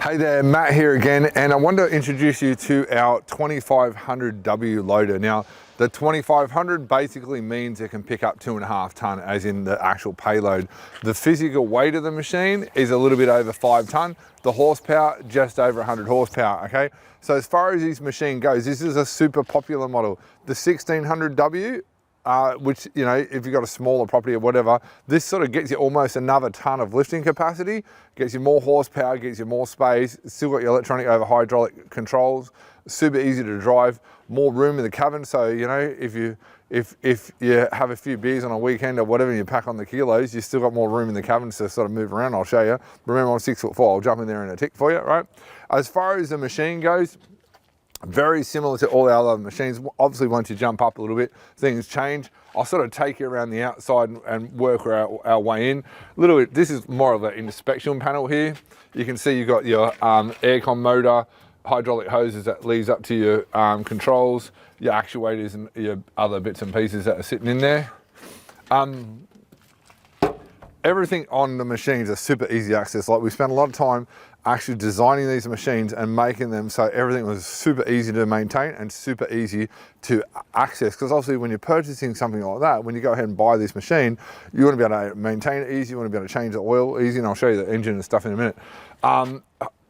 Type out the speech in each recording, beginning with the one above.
Hey there, Matt here again, and I want to introduce you to our 2500W loader. Now, the 2500 basically means it can pick up 2.5 ton, as in the actual payload. The physical weight of the machine is a little bit over 5 ton. The horsepower, just over 100 horsepower, okay? So as far as this machine goes, this is a super popular model. The 1600W, which, you know, if you've got a smaller property or whatever, this sort of gets you almost another ton of lifting capacity, gets you more horsepower, gets you more space, still got your electronic over hydraulic controls, super easy to drive, more room in the cabin. So, you know, if you have a few beers on a weekend or whatever and you pack on the kilos, you still got more room in the cabin to sort of move around. I'll show you. Remember, I'm 6'4", I'll jump in there in a tick for you, right? As far as the machine goes, very similar to all our other machines. Obviously, once you jump up a little bit, things change. I'll sort of take you around the outside and work our way in. A little bit, this is more of an inspection panel here. You can see you've got your aircon motor, hydraulic hoses that leads up to your controls, your actuators and your other bits and pieces that are sitting in there. Everything on the machines are super easy access. Like, we spent a lot of time actually designing these machines and making them so everything was super easy to maintain and super easy to access. Because obviously when you're purchasing something like that, when you go ahead and buy this machine, you want to be able to maintain it easy, you want to be able to change the oil easy, and I'll show you the engine and stuff in a minute.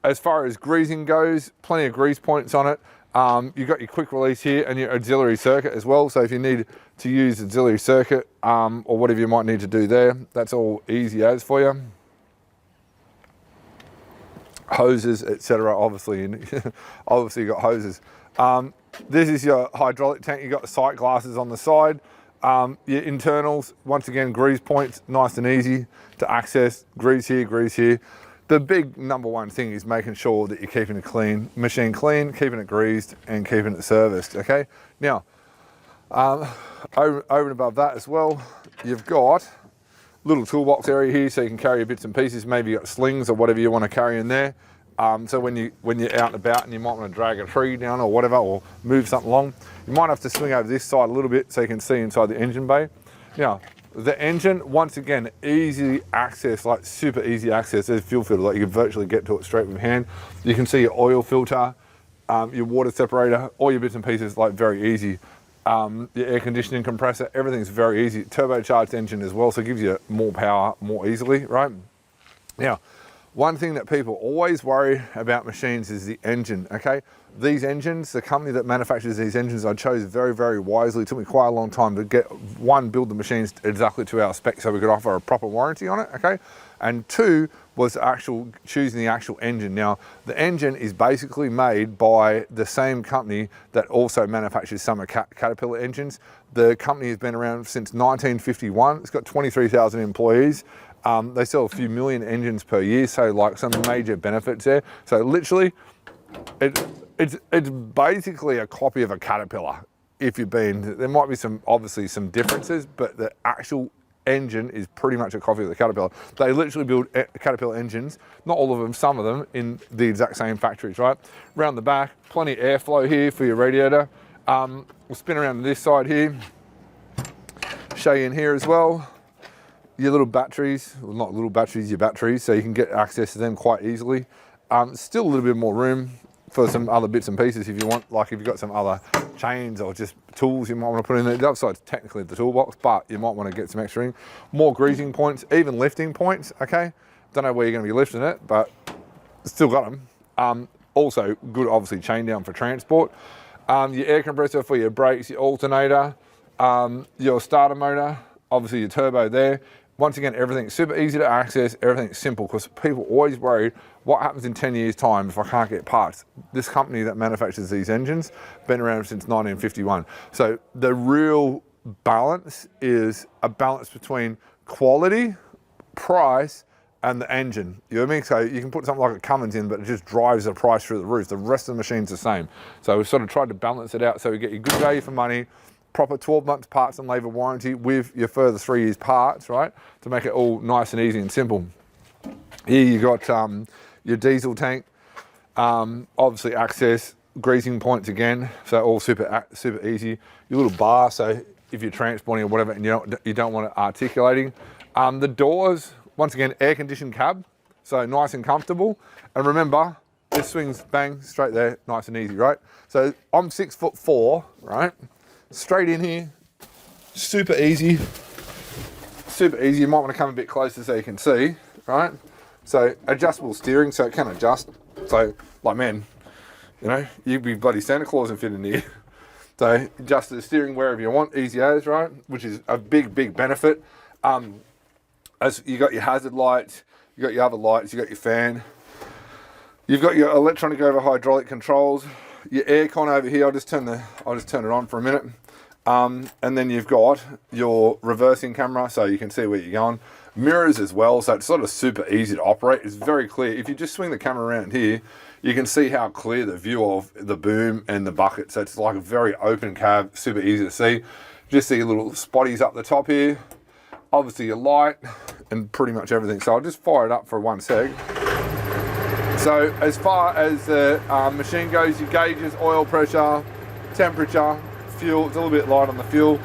As far as greasing goes, plenty of grease points on it. You've got your quick release here and your auxiliary circuit as well. So if you need to use auxiliary circuit or whatever you might need to do there, that's all easy as for you. Hoses, etc. Obviously, obviously you got hoses. This is your hydraulic tank. You got the sight glasses on the side. Your internals, once again, grease points, nice and easy to access. Grease here, grease here. The big number one thing is making sure that you're keeping the machine clean, keeping it greased, and keeping it serviced. Okay. Now, over and above that as well, you've got little toolbox area here, so you can carry your bits and pieces. Maybe you got slings or whatever you want to carry in there. So when you're out and about and you might want to drag a tree down or whatever, or move something along, you might have to swing over this side a little bit so you can see inside the engine bay. Now, the engine, once again, easy access, like super easy access. There's fuel filter, like you can virtually get to it straight with your hand. You can see your oil filter, your water separator, all your bits and pieces, like very easy. Your air conditioning compressor, everything's very easy. Turbocharged engine as well, so it gives you more power more easily, right? Now, one thing that people always worry about machines is the engine, okay? These engines, the company that manufactures these engines, I chose very, very wisely. It took me quite a long time to build the machines exactly to our specs so we could offer a proper warranty on it, okay? And two was choosing the actual engine. Now, the engine is basically made by the same company that also manufactures some of Caterpillar engines. The company has been around since 1951. It's got 23,000 employees. They sell a few million engines per year, so like some major benefits there. So literally, it's basically a copy of a Caterpillar. There might be obviously some differences, but the actual engine is pretty much a copy of the Caterpillar. They literally build Caterpillar engines, not all of them, some of them, in the exact same factories, right? Around the back, plenty of airflow here for your radiator. We'll spin around to this side here, show you in here as well. Your little batteries, well, not little batteries, your batteries, so you can get access to them quite easily. Still a little bit more room for some other bits and pieces if you want, like if you've got some other chains or just tools you might want to put in there. The other side's technically the toolbox, but you might want to get some extra in. More greasing points, even lifting points, okay? Don't know where you're going to be lifting it, but still got them. Also, good, obviously, chain down for transport. Your air compressor for your brakes, your alternator, your starter motor, obviously your turbo there. Once again, everything's super easy to access, everything's simple, because people always worry, what happens in 10 years' time if I can't get parts? This company that manufactures these engines, been around since 1951. So the real balance is a balance between quality, price, and the engine. You know what I mean? So you can put something like a Cummins in, but it just drives the price through the roof. The rest of the machine's the same. So we've sort of tried to balance it out so we get you good value for money, proper 12 months parts and labour warranty with your further 3 years parts, right? To make it all nice and easy and simple. Here you got your diesel tank, obviously access, greasing points again, so all super easy. Your little bar, so if you're transporting or whatever and you don't want it articulating. The doors, once again, air conditioned cab, so nice and comfortable. And remember, This swings, bang, straight there, nice and easy, right? So I'm 6'4", right? Straight in here, super easy. Super easy. You might want to come a bit closer so you can see, right? So adjustable steering, so it can adjust. So, like, man, you know, you'd be bloody Santa Claus and fit in here. So adjust the steering wherever you want, easy as, right? Which is a big, big benefit. As you got your hazard lights, you got your other lights, you got your fan. You've got your electronic over hydraulic controls, your aircon over here. I'll just turn it on for a minute. And then you've got your reversing camera, so you can see where you're going. Mirrors as well, so it's sort of super easy to operate. It's very clear. If you just swing the camera around here, you can see how clear the view of the boom and the bucket. So it's like a very open cab, super easy to see. Just see little spotties up the top here. Obviously your light and pretty much everything. So I'll just fire it up for 1 sec. So as far as the machine goes, your gauges, oil pressure, temperature, fuel, it's a little bit light on the fuel.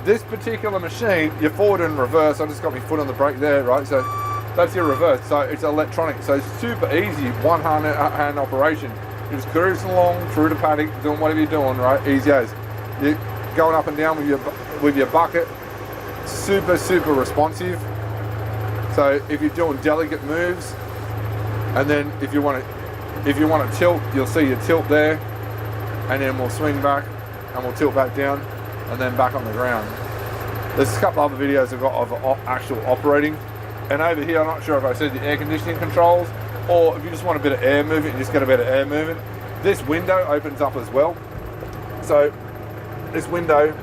This particular machine, your forward and reverse, I just got my foot on the brake there, right? So that's your reverse, so it's electronic. So it's super easy, one hand operation. You're just cruising along through the paddock, doing whatever you're doing, right? Easy as. You're going up and down with your bucket, super, super responsive. So if you're doing delicate moves, and then if you want to tilt, you'll see your tilt there, and then we'll swing back and we'll tilt back down and then back on the ground. There's a couple other videos I've got of actual operating. And over here, I'm not sure if I said the air conditioning controls, or if you just want a bit of air movement, you just get a bit of air movement. This window opens up as well. So this window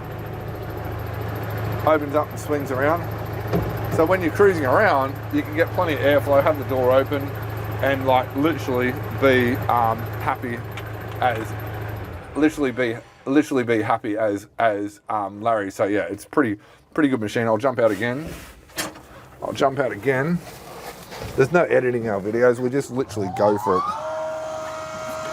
opens up and swings around. So when you're cruising around, you can get plenty of airflow, have the door open, and like literally be happy as Larry. So yeah, it's pretty good machine. I'll jump out again. There's no editing our videos. We just literally go for it.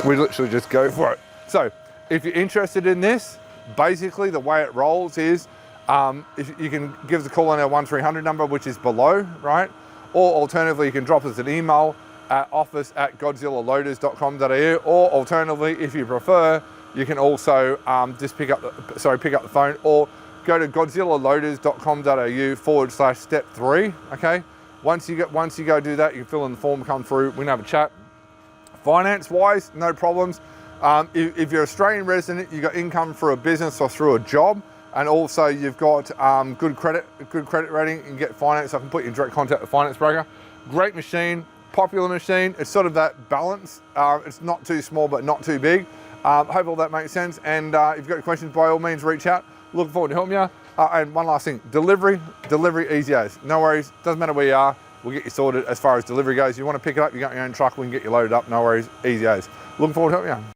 We literally just go for it. So if you're interested in this, basically the way it rolls is, if you can give us a call on our 1300 number, which is below, right? Or alternatively, you can drop us an email at office@godzillaloaders.com.au, or alternatively, if you prefer, you can also just pick up the phone, or go to godzillaloaders.com.au/step 3. Okay, once you go do that, you can fill in the form, come through, we can have a chat. Finance wise, no problems. If you're Australian resident, you got income through a business or through a job, and also you've got good credit rating, you can get finance. I can put you in direct contact with a finance broker. Great machine, popular machine. It's sort of that balance. It's not too small but not too big. Hope all that makes sense. And if you've got any questions, by all means reach out. Looking forward to helping you. And one last thing, delivery easy as. No worries, doesn't matter where you are, we'll get you sorted as far as delivery goes. You want to pick it up, you got your own truck, we can get you loaded up, no worries, easy as. Looking forward to helping you.